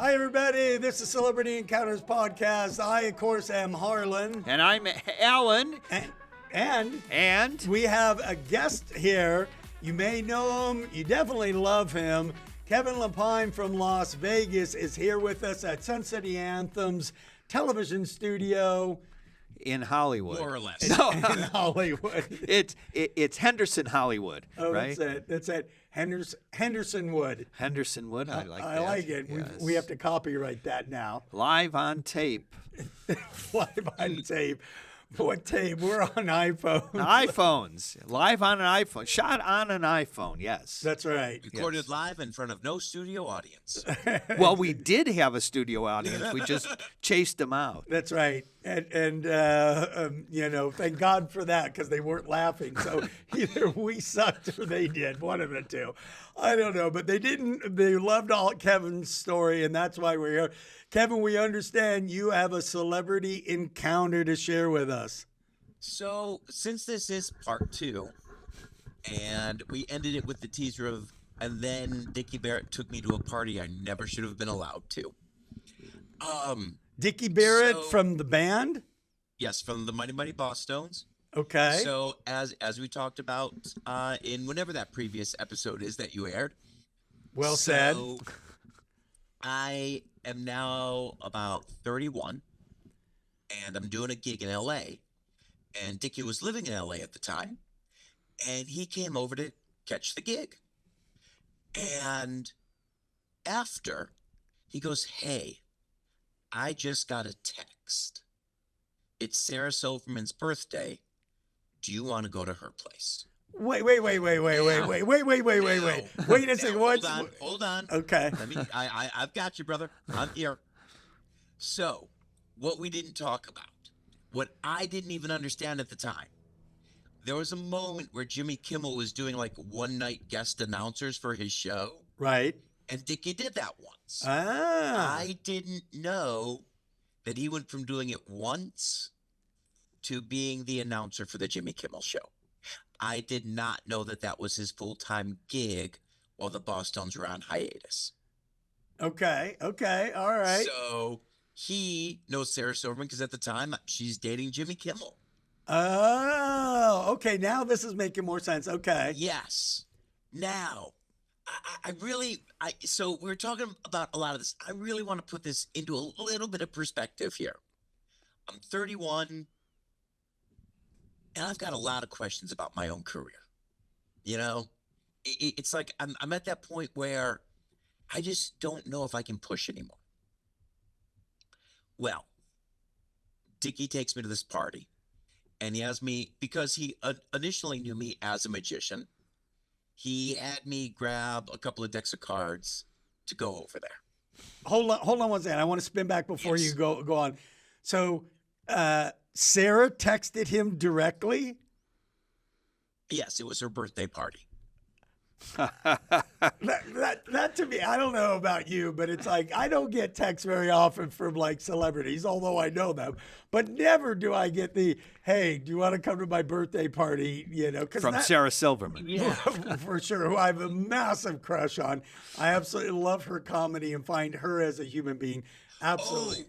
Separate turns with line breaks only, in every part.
Hi, everybody. This is Celebrity Encounters Podcast. I, of course, am Harlan.
And I'm Alan.
And we have a guest here. You may know him. You definitely love him. Kevin Lepine from Las Vegas is here with us at Sun City Anthems television studio.
In Hollywood.
More or less.
No,
In Hollywood.
it's Henderson, Hollywood,
Oh,
right?
That's it. Henderson Wood.
Hendersonwood, I like that.
I like it.
Yes.
We have to copyright that now.
Live on tape.
Live on tape. What tape? We're on iPhone.
iPhones. Live on an iPhone. Shot on an iPhone, yes.
That's right.
Recorded live in front of no studio audience.
Well, we did have a studio audience. We just chased them out.
That's right. And thank God for that, because they weren't laughing. So either we sucked or they did. One of the two. I don't know. But they didn't. They loved all Kevin's story, and that's why we're here. Kevin, we understand you have a celebrity encounter to share with us.
So, since this is part 2, and we ended it with the teaser of, and then Dicky Barrett took me to a party I never should have been allowed to.
Dicky Barrett from the band?
Yes, from the Mighty Mighty Bosstones.
Okay.
So, as we talked about in whenever that previous episode is that you aired.
Well said.
I am now about 31, and I'm doing a gig in LA. And Dicky was living in LA at the time, and he came over to catch the gig. And after, he goes, "Hey, I just got a text. It's Sarah Silverman's birthday. Do you want to go to her place?"
Wait a second.
Hold on.
Okay.
I've got you, brother. I'm here. So, what we didn't talk about, what I didn't even understand at the time, there was a moment where Jimmy Kimmel was doing like one-night guest announcers for his show.
Right.
And Dicky did that once.
Ah.
I didn't know that he went from doing it once to being the announcer for the Jimmy Kimmel show. I did not know that that was his full-time gig while the Bosstones were on hiatus.
Okay. All right.
So he knows Sarah Silverman because at the time she's dating Jimmy Kimmel.
Oh, okay. Now this is making more sense. Okay.
Yes. Now, so we're talking about a lot of this. I really want to put this into a little bit of perspective here. I'm 31. And I've got a lot of questions about my own career. You know, it's like I'm at that point where I just don't know if I can push anymore. Well, Dicky takes me to this party, and he has me, because he initially knew me as a magician, he had me grab a couple of decks of cards to go over there.
Hold on one second. I want to spin back before
Yes.
you go on. So, Sarah texted him directly?
Yes, it was her birthday party.
That to me, I don't know about you, but it's like I don't get texts very often from like celebrities, although I know them. But never do I get the, "Hey, do you want to come to my birthday party?" You know,
From Sarah Silverman.
Yeah.
for sure, who I have a massive crush on. I absolutely love her comedy and find her as a human being absolutely.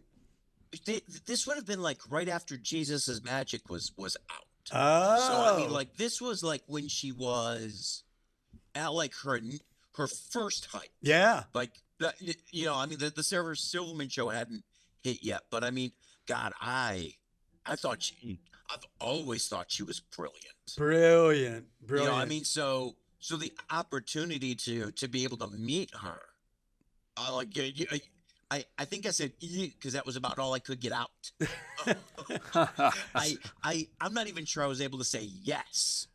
This would have been like right after Jesus' Magic was out.
Oh,
So I mean, like this was like when she was at like her first height.
yeah.
Like that, I mean, the Sarah Silverman show hadn't hit yet, but I mean, God, I've always thought she was brilliant.
Brilliant.
You know, I mean, so the opportunity to be able to meet her, I think I said because that was about all I could get out. I'm not even sure I was able to say yes.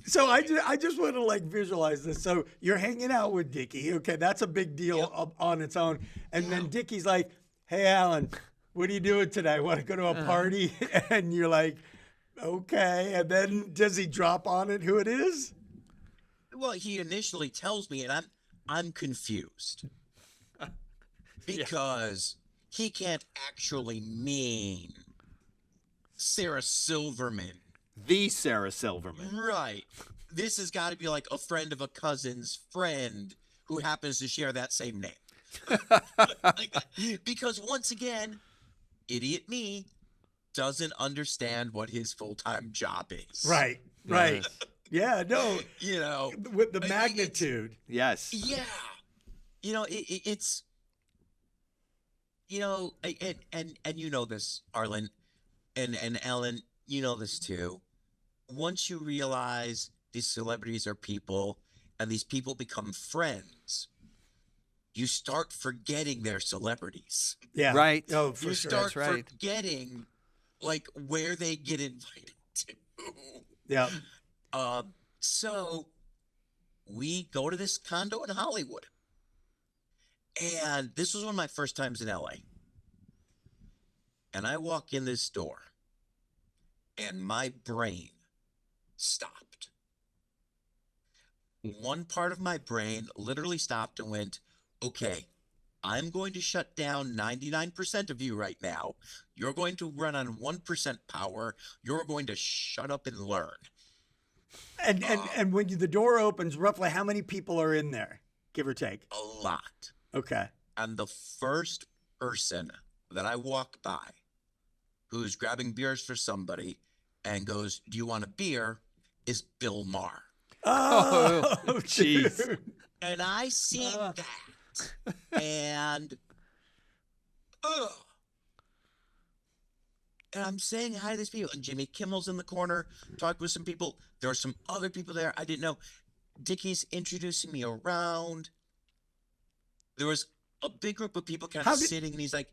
So I just want to like visualize this. So you're hanging out with Dicky. Okay, that's a big deal on its own. And then Dicky's like, "Hey, Alan, what are you doing today? Want to go to a party?" And you're like, "Okay." And then does he drop on it who it is?
Well, he initially tells me, and I'm confused because he can't actually mean Sarah Silverman.
The Sarah Silverman.
Right. This has got to be like a friend of a cousin's friend who happens to share that same name. Like, Because once again, idiot me doesn't understand what his full-time job is.
Right. Right.
Yes.
Yeah. No.
You know,
With the
it's-
magnitude.
Yes.
yeah. You know, it's, you know, and you know this, Harlan and Alan, you know this too. Once you realize these celebrities are people and these people become friends, you start forgetting they're celebrities.
Yeah.
Right.
Oh, for
You
sure.
start
That's right.
forgetting like where they get invited to.
Yeah.
So we go to this condo in Hollywood. And this was one of my first times in LA. And I walk in this door and my brain stopped. One part of my brain literally stopped and went, okay, I'm going to shut down 99% of you right now. You're going to run on 1% power. You're going to shut up and learn.
And when the door opens, roughly how many people are in there, give or take?
A lot.
Okay.
And the first person that I walk by who's grabbing beers for somebody and goes, do you want a beer? Is Bill Maher.
Oh,
jeez.
dude.
And I see that. And, and I'm saying hi to these people. And Jimmy Kimmel's in the corner, talking with some people. There are some other people there I didn't know. Dicky's introducing me around. There was a big group of people kind of sitting, and he's like,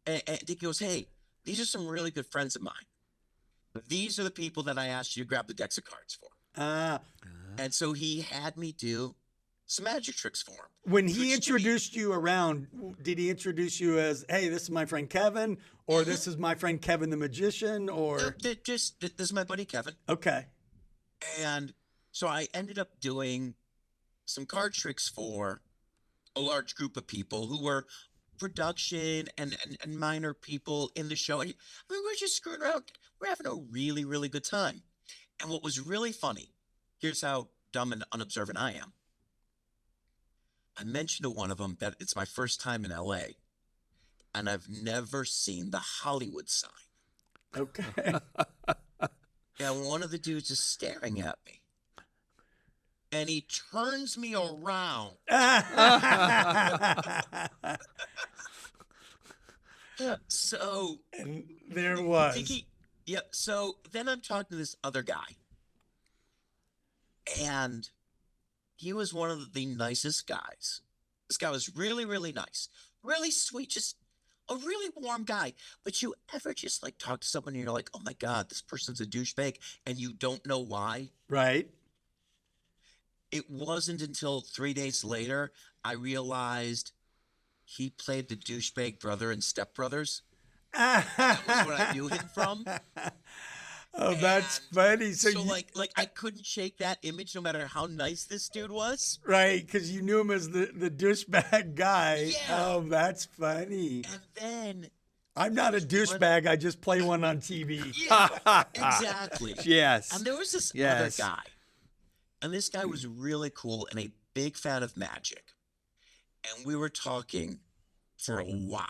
and Dicky goes, hey, these are some really good friends of mine. These are the people that I asked you to grab the decks of cards for. And so he had me do some magic tricks for him.
When he introduced you around, did he introduce you as, hey, this is my friend Kevin, or this is my friend Kevin the Magician, or?
This is my buddy Kevin.
Okay.
And so I ended up doing some card tricks for a large group of people who were production and minor people in the show. I mean, we're just screwing around. We're having a really, really good time. And what was really funny, here's how dumb and unobservant I am. I mentioned to one of them that it's my first time in LA, and I've never seen the Hollywood sign.
Okay.
And one of the dudes is staring at me. And he turns me around. So
And there was.
So then I'm talking to this other guy. And he was one of the nicest guys. This guy was really, really nice. Really sweet, just a really warm guy. But you ever just like talk to someone and you're like, oh my God, this person's a douchebag, and you don't know why?
Right.
It wasn't until 3 days later I realized he played the douchebag brother in Step Brothers. That was what I knew him from.
Oh, that's funny. So you,
like I couldn't shake that image no matter how nice this dude was.
right, because you knew him as the douchebag guy.
Yeah.
Oh, that's funny.
And then
I'm not a douchebag. I just play one on TV.
yeah, exactly.
Yes.
And there was this
Yes.
other guy. And this guy was really cool and a big fan of magic. And we were talking for a while.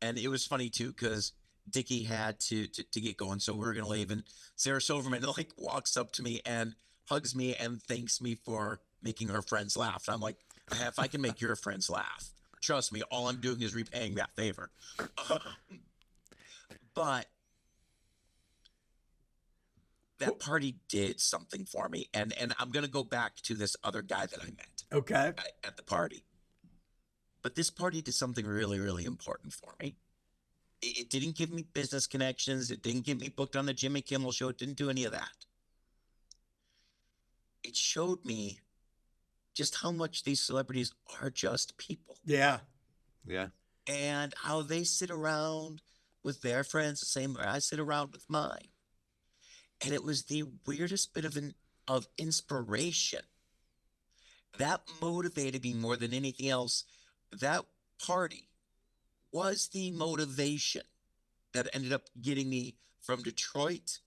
And it was funny too, because Dicky had to get going, so we were gonna leave. And Sarah Silverman like walks up to me and hugs me and thanks me for making her friends laugh. And I'm like, if I can make your friends laugh, trust me, all I'm doing is repaying that favor. But that party did something for me, and I'm gonna go back to this other guy that I met
Okay.
at the party. But this party did something really, really important for me. It didn't give me business connections. It didn't get me booked on the Jimmy Kimmel show. It didn't do any of that. It showed me just how much these celebrities are just people,
Yeah.
Yeah.
and how they sit around with their friends the same way I sit around with mine. And it was the weirdest bit of inspiration that motivated me more than anything else. That party was the motivation that ended up getting me from Detroit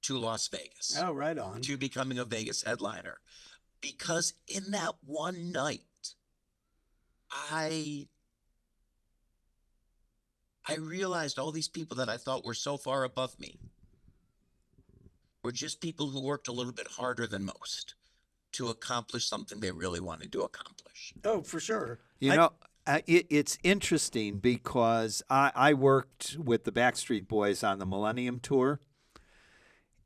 to Las Vegas,
Oh, right on.
to becoming a Vegas headliner. Because in that one night, I realized all these people that I thought were so far above me were just people who worked a little bit harder than most to accomplish something they really wanted to accomplish.
Oh, for sure.
It's interesting because I worked with the Backstreet Boys on the Millennium Tour,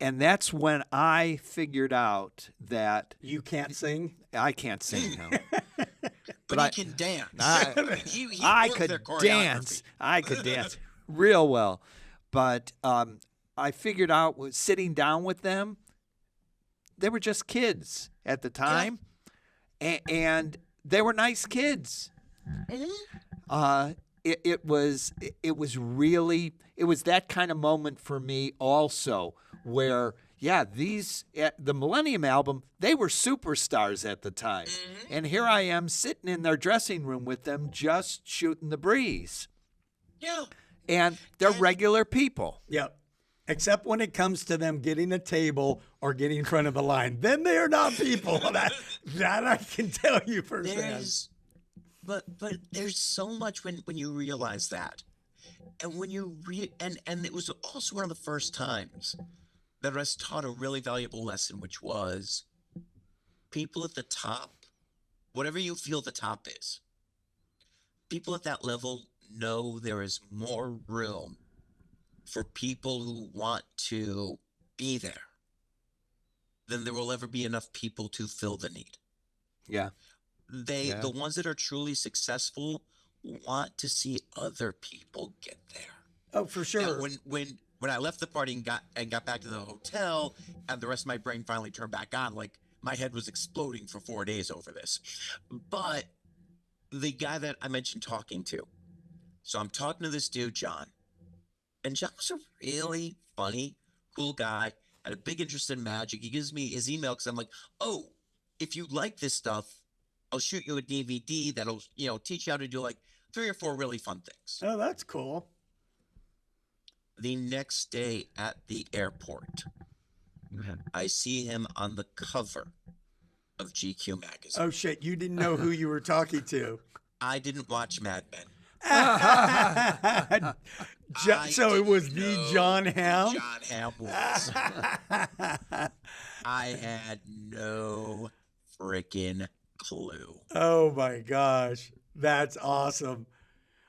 and that's when I figured out that
You can't sing?
I can't sing now.
But
I-
he can dance. He
I
worked their
could dance. I could dance real well. But I figured out sitting down with them, they were just kids at the time, and they were nice kids. It was that kind of moment for me also, where the Millennium album, they were superstars at the time, and here I am sitting in their dressing room with them, just shooting the breeze,
Yeah.
and they're regular people.
Yep. Except when it comes to them getting a table or getting in front of the line. Then they are not people. That I can tell you firsthand.
But there's so much when you realize that. And when you and it was also one of the first times that I was taught a really valuable lesson, which was people at the top, whatever you feel the top is, people at that level know there is more room for people who want to be there than there will ever be enough people to fill the need.
Yeah.
The ones that are truly successful want to see other people get there.
Oh, for sure.
And when I left the party and got back to the hotel, and the rest of my brain finally turned back on, like my head was exploding for 4 days over this. But the guy that I mentioned talking to, so I'm talking to this dude, John, and John was a really funny, cool guy, had a big interest in magic. He gives me his email because I'm like, oh, if you like this stuff, I'll shoot you a DVD that'll, teach you how to do like 3 or 4 really fun things.
Oh, that's cool.
The next day at the airport, I see him on the cover of GQ magazine.
Oh, shit. You didn't know who you were talking to.
I didn't watch Mad Men.
So it was the Jon Hamm?
Jon Hamm was. I had no freaking clue.
Oh, my gosh. That's awesome.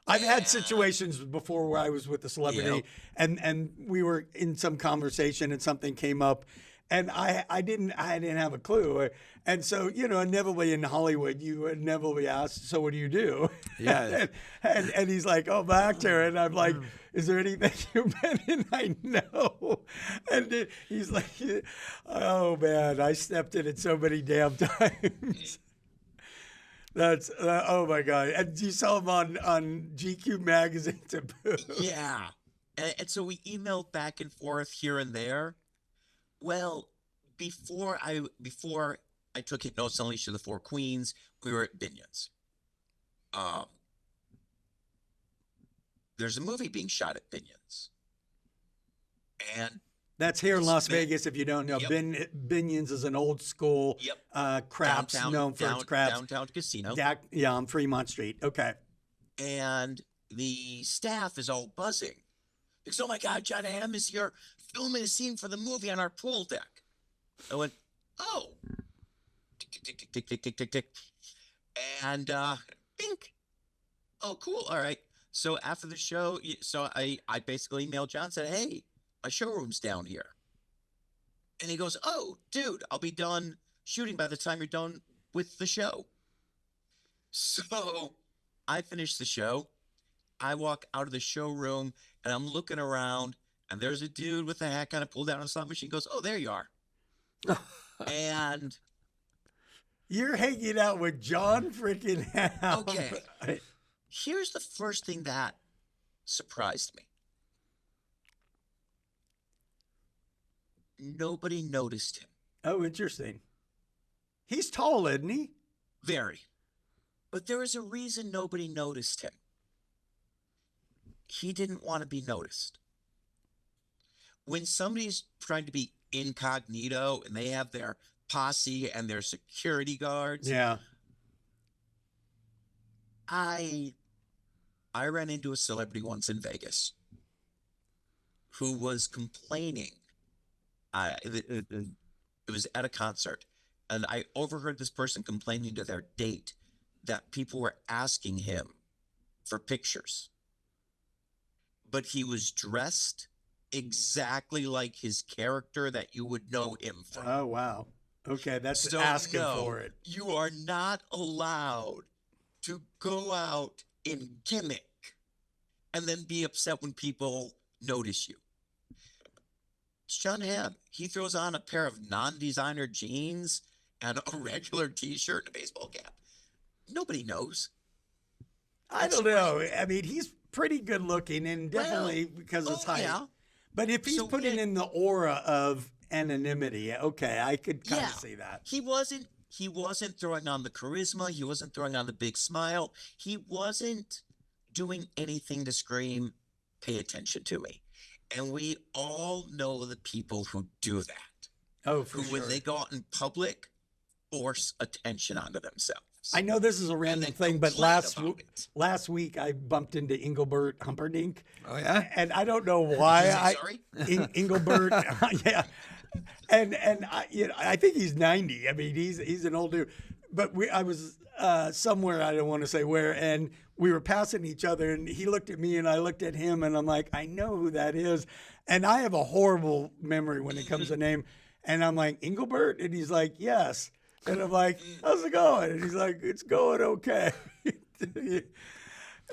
I've had situations before where I was with a celebrity and we were in some conversation and something came up and I didn't have a clue. And so, inevitably in Hollywood, you inevitably ask, so what do you do?
Yeah.
and he's like, oh, I'm an actor. And I'm like, is there anything you've been in? I know. And he's like, oh, man, I stepped in it so many damn times. That's oh my god! And you saw him on GQ magazine to boot.
Yeah, and so we emailed back and forth here and there. Well, before I took Hypnotist Unleashed to the Four Queens, we were at Binion's. There's a movie being shot at Binion's, and
That's here in Las Vegas. If you don't know, Binion's is an old school craps known for its craps.
Downtown casino.
On Fremont Street. Okay.
And the staff is all buzzing. Because, oh my God, Jon Hamm is here filming a scene for the movie on our pool deck. I went, oh. Tick, tick, tick, tick, tick, tick, tick, tick. And bink. Oh, cool. All right. So after the show, I basically emailed John and said, hey, my showroom's down here. And he goes, oh, dude, I'll be done shooting by the time you're done with the show. So I finish the show. I walk out of the showroom and I'm looking around and there's a dude with a hat kind of pulled down on a slot machine. Goes, oh, there you are. And
you're hanging out with Jon freaking Hamm.
Okay. Here's the first thing that surprised me. Nobody noticed him.
Oh, interesting. He's tall, isn't he?
Very. But there is a reason nobody noticed him. He didn't want to be noticed. When somebody's trying to be incognito and they have their posse and their security guards,
Yeah.
I ran into a celebrity once in Vegas who was complaining. It was at a concert, and I overheard this person complaining to their date that people were asking him for pictures, but he was dressed exactly like his character that you would know him from.
Oh, wow. Okay, that's
So
asking
no,
for it.
you are not allowed to go out in gimmick and then be upset when people notice you. It's Jon Hamm. He throws on a pair of non-designer jeans and a regular t-shirt and a baseball cap. Nobody knows.
I don't know. I mean, he's pretty good looking, and definitely because of his height.
Yeah.
But if he's
So,
putting
yeah.
in the aura of anonymity, okay, I could kind of see that.
He wasn't throwing on the charisma. He wasn't throwing on the big smile. He wasn't doing anything to scream, pay attention to me. And we all know the people who do that.
Oh, for
Who,
sure.
when they go out in public, force attention onto themselves.
I know this is a random
then
thing, but
complain about it.
last week I bumped into Engelbert Humperdinck.
Oh, yeah?
And I don't know why
Sorry?
Engelbert, yeah. And I think he's 90. I mean, he's an old dude. But I was somewhere, I don't want to say where, and we were passing each other, and he looked at me and I looked at him, and I'm like, I know who that is. And I have a horrible memory when it comes to name. And I'm like, Engelbert? And he's like, yes. And I'm like, how's it going? And he's like, it's going okay.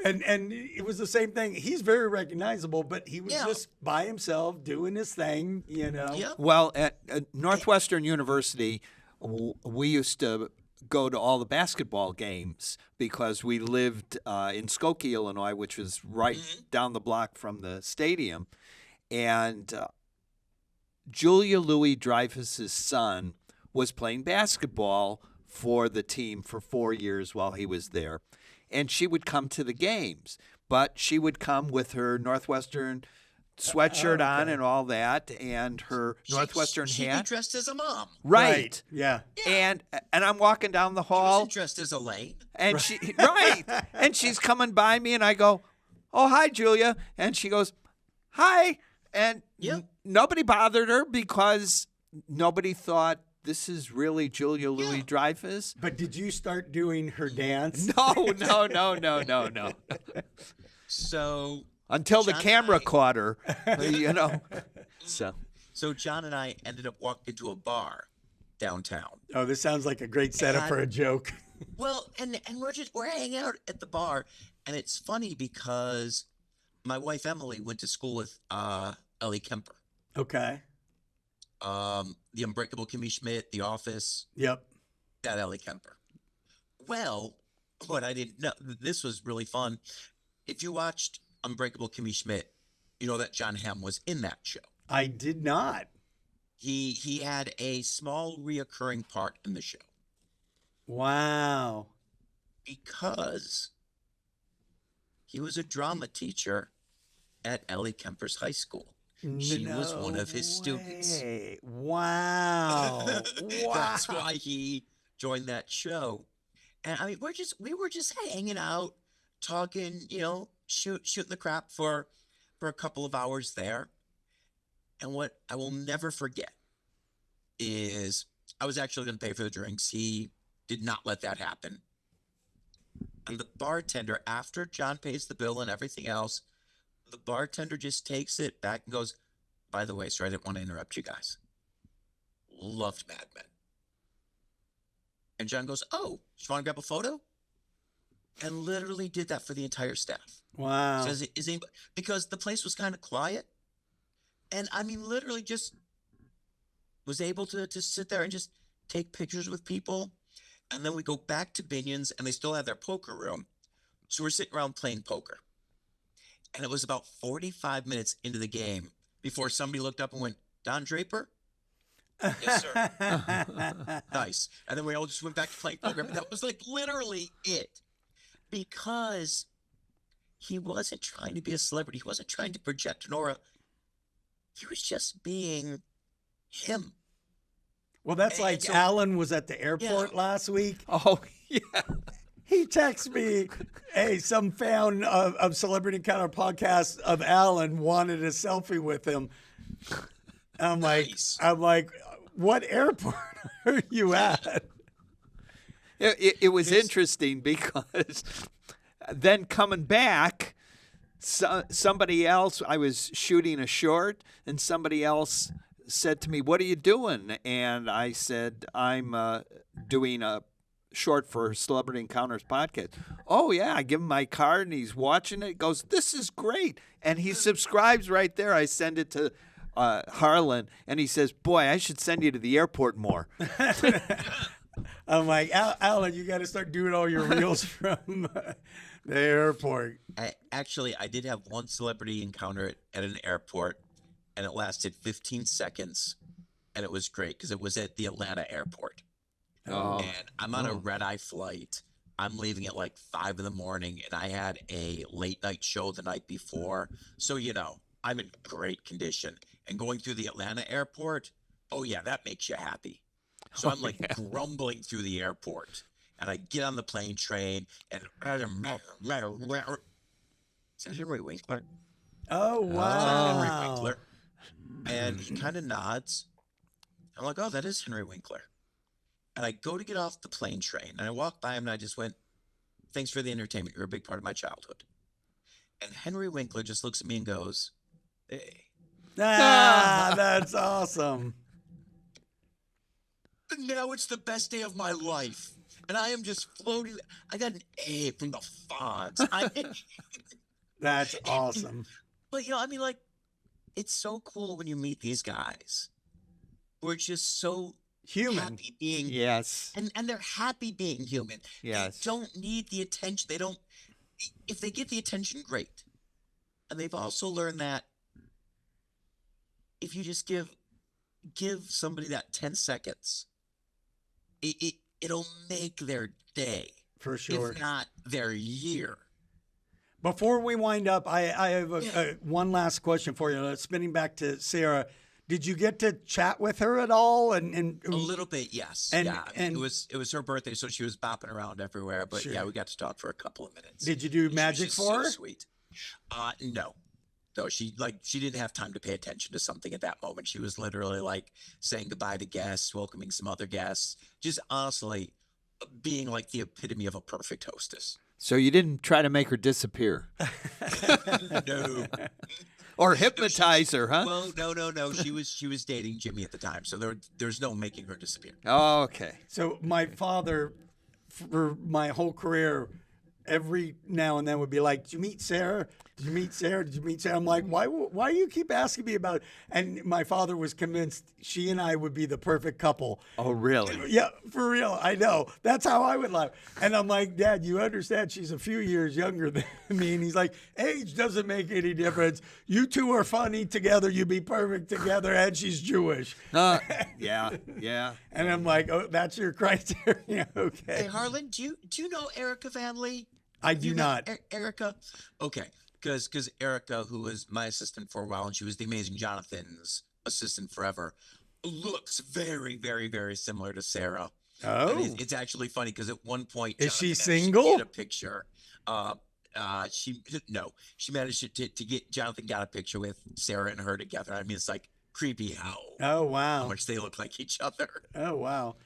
And it was the same thing. He's very recognizable, but he was just by himself doing his thing, you know.
Yeah.
Well, at Northwestern University, we used to go to all the basketball games because we lived in Skokie, Illinois, which was right down the block from the stadium. And Julia Louis-Dreyfus's son was playing basketball for the team for 4 years while he was there. And she would come to the games, but she would come with her Northwestern sweatshirt on and all that, and her Northwestern
She'd
hat.
be dressed as a mom.
Right.
Yeah.
And I'm walking down the
She
hall,
wasn't dressed as Elaine.
and and she's coming by me, and I go, "Oh, hi, Julia," and she goes, "Hi," and nobody bothered her because nobody thought this is really Julia Louis-Dreyfus.
But did you start doing her dance?
No.
So
Until the
Jon
camera
and I-
caught her, you know.
So John and I ended up walking into a bar downtown.
Oh, this sounds like a great setup for a joke.
Well, and we're hanging out at the bar, and it's funny because my wife Emily went to school with Ellie Kemper.
Okay.
The Unbreakable Kimmy Schmidt, The Office,
Yep.
that Ellie Kemper. Well, what I didn't know, this was really fun. If you watched Unbreakable Kimmy Schmidt, you know that Jon Hamm was in that show.
I did not.
He had a small reoccurring part in the show
Wow.
because he was a drama teacher at Ellie Kemper's high school. She was one of his students.
Wow. Wow.
That's why he joined that show. And I mean, we were just hanging out, talking, shooting the crap for a couple of hours there. And what I will never forget is I was actually going to pay for the drinks. He did not let that happen. And the bartender, after John pays the bill and everything else, the bartender just takes it back and goes, by the way, sir, I didn't want to interrupt you guys. Loved Mad Men. And John goes, oh, you want to grab a photo? And literally did that for the entire staff.
Wow.
Says, is anybody, because the place was kind of quiet. And I mean, literally just was able to sit there and just take pictures with people. And then we go back to Binion's, and they still have their poker room. So we're sitting around playing poker. And it was about 45 minutes into the game before somebody looked up and went, Don Draper? Yes, sir. Nice. And then we all just went back to playing poker. But that was like literally it. Because he wasn't trying to be a celebrity. He wasn't trying to project an aura. He was just being him.
Well, that's like
so-
Alan was at the airport last week.
Oh, yeah.
He texts me, hey, some fan of Celebrity Encounter podcast of Alan wanted a selfie with him.
Nice.
I'm like, what airport are you at?
It was interesting because then coming back, somebody else, I was shooting a short, and somebody else said to me, what are you doing? And I said, I'm doing a short for Celebrity Encounters podcast. Oh, yeah. I give him my card, and he's watching it. He goes, this is great. And he subscribes right there. I send it to Harlan, and he says, boy, I should send you to the airport more.
I'm like, Alan, you got to start doing all your reels from the airport.
I did have one celebrity encounter at an airport, and it lasted 15 seconds, and it was great because it was at the Atlanta airport.
Oh.
And I'm on a red-eye flight. I'm leaving at like 5 in the morning, and I had a late-night show the night before. So, I'm in great condition. And going through the Atlanta airport, oh, yeah, that makes you happy. So I'm like grumbling through the airport, and I get on the plane train, and is that Henry Winkler?
Oh,
Henry
wow.
Winkler. And he kind of nods. I'm like, oh, that is Henry Winkler. And I go to get off the plane train, and I walk by him, and I just went, thanks for the entertainment. You're a big part of my childhood. And Henry Winkler just looks at me and goes, hey.
That's awesome.
And now it's the best day of my life. And I am just floating. I got an A from the fonts.
That's awesome.
But, it's so cool when you meet these guys. We're just so
Human.
happy being.
Yes.
And they're happy being human.
Yes.
They don't need the attention. If they get the attention, great. And they've also learned that if you just give somebody that 10 seconds, it'll make their day.
For sure.
If not their year.
Before we wind up, I have one last question for you. Spinning back to Sarah, did you get to chat with her at all? And
A little bit, yes.
And
it was her birthday, so she was bopping around everywhere. But
Sure.
yeah, we got to talk for a couple of minutes.
Did you do
She was
magic
just
for her?
So sweet. No. So she didn't have time to pay attention to something at that moment. She was literally like saying goodbye to guests, welcoming some other guests, just honestly being like the epitome of a perfect hostess.
So you didn't try to make her disappear
No.
or hypnotize her, huh?
Well, no. She was dating Jimmy at the time, so there's no making her disappear.
Oh, okay.
So my father, for my whole career, every now and then would be like, did you meet Sarah? Did you meet Sarah? Did you meet Sarah? I'm like, why do you keep asking me about it? And my father was convinced she and I would be the perfect couple.
Oh, really?
Yeah, for real. I know. That's how I would laugh. And I'm like, Dad, you understand she's a few years younger than me. And he's like, age doesn't make any difference. You two are funny together. You'd be perfect together. And she's Jewish.
Yeah.
And I'm like, oh, that's your criteria. Okay.
Hey, Harlan, do you know Erica Van Lee?
I do not.
Erica? Okay. Because Erica, who was my assistant for a while, and she was the amazing Jonathan's assistant forever, looks very, very, very similar to Sarah.
Oh.
And it's actually funny because at one point,
Is she
Jonathan actually
single?
Get a picture. She managed to get Jonathan got a picture with Sarah and her together. I mean, it's like creepy how
wow.
much they look like each other.
Oh, wow.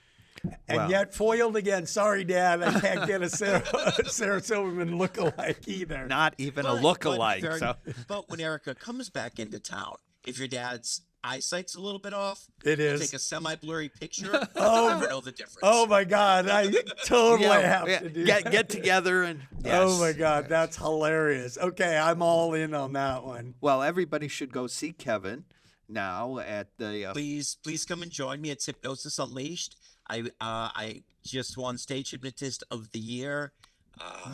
And
Wow.
yet foiled again. Sorry, Dad. I can't get a Sarah Silverman look-alike either.
Not even a
But
look-alike.
very-
So.
But when Erica comes back into town, if your dad's eyesight's a little bit off,
It
we'll
is.
take a semi-blurry picture.
Oh,
I'll never know the difference.
Oh, my God. I totally have
Yeah,
to do
get together and
Oh,
yes.
my God. That's hilarious. Okay, I'm all in on that one.
Well, everybody should go see Kevin now at the
Please come and join me at Hypnosis Unleashed. I just won Stage Hypnotist of the Year.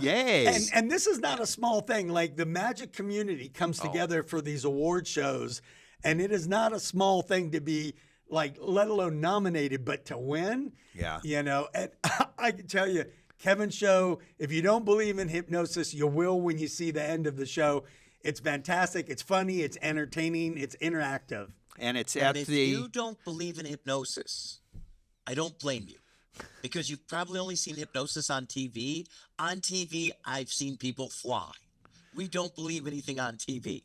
Yay.
And this is not a small thing. Like the magic community comes together for these award shows, and it is not a small thing to be like, let alone nominated, but to win.
Yeah.
You know, and I can tell you, Kevin's show, if you don't believe in hypnosis, you will when you see the end of the show. It's fantastic. It's funny. It's entertaining. It's interactive.
and it's
And
at
if
the
you don't believe in hypnosis, I don't blame you. because you've probably only seen hypnosis on TV. On TV, I've seen people fly. We don't believe anything on TV.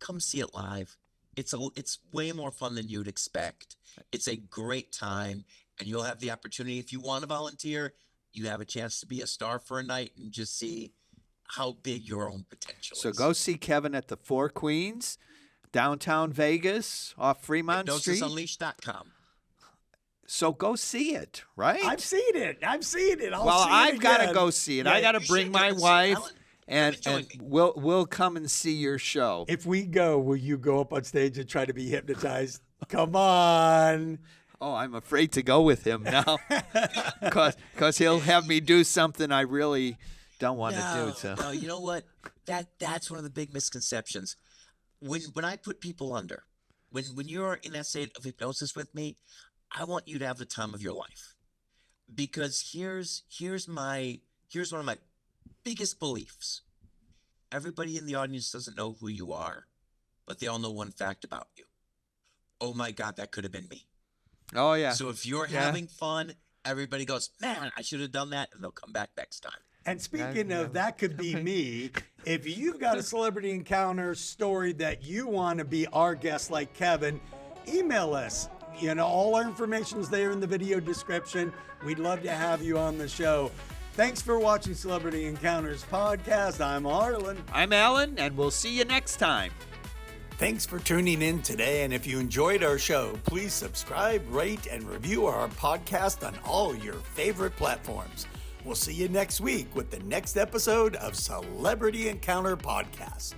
Come see it live. It's way more fun than you'd expect. It's a great time, and you'll have the opportunity, if you want to volunteer, you have a chance to be a star for a night and just see how big your own potential
So
is.
go see Kevin at the Four Queens, downtown Vegas, off Fremont Street.
HypnosisUnleashed.com.
So go see it, right?
I've seen it. I've seen it.
Well, I've got to go see it.
Yeah,
I got to
you
bring
should
my
go see it,
wife,
Alan.
and
Come and join me.
we'll come and see your show.
If we go, will you go up on stage and try to be hypnotized? Come on.
Oh, I'm afraid to go with him now, because he'll have me do something I really don't want to do. So.
No, you know what? That's one of the big misconceptions. When I put people under, when you're in that state of hypnosis with me, I want you to have the time of your life. Because here's one of my biggest beliefs. Everybody in the audience doesn't know who you are, but they all know one fact about you. Oh my God, that could have been me.
Oh yeah.
So if you're having fun, everybody goes, man, I should have done that, and they'll come back next time.
And speaking of, that could be me. If you've got a celebrity encounter story that you want to be our guest like Kevin, email us. You know, all our information's there in the video description. We'd love to have you on the show. Thanks for watching Celebrity Encounters Podcast. I'm Harlan.
I'm Alan, and we'll see you next time.
Thanks for tuning in today, and if you enjoyed our show, please subscribe, rate, and review our podcast on all your favorite platforms. We'll see you next week with the next episode of Celebrity Encounter Podcast.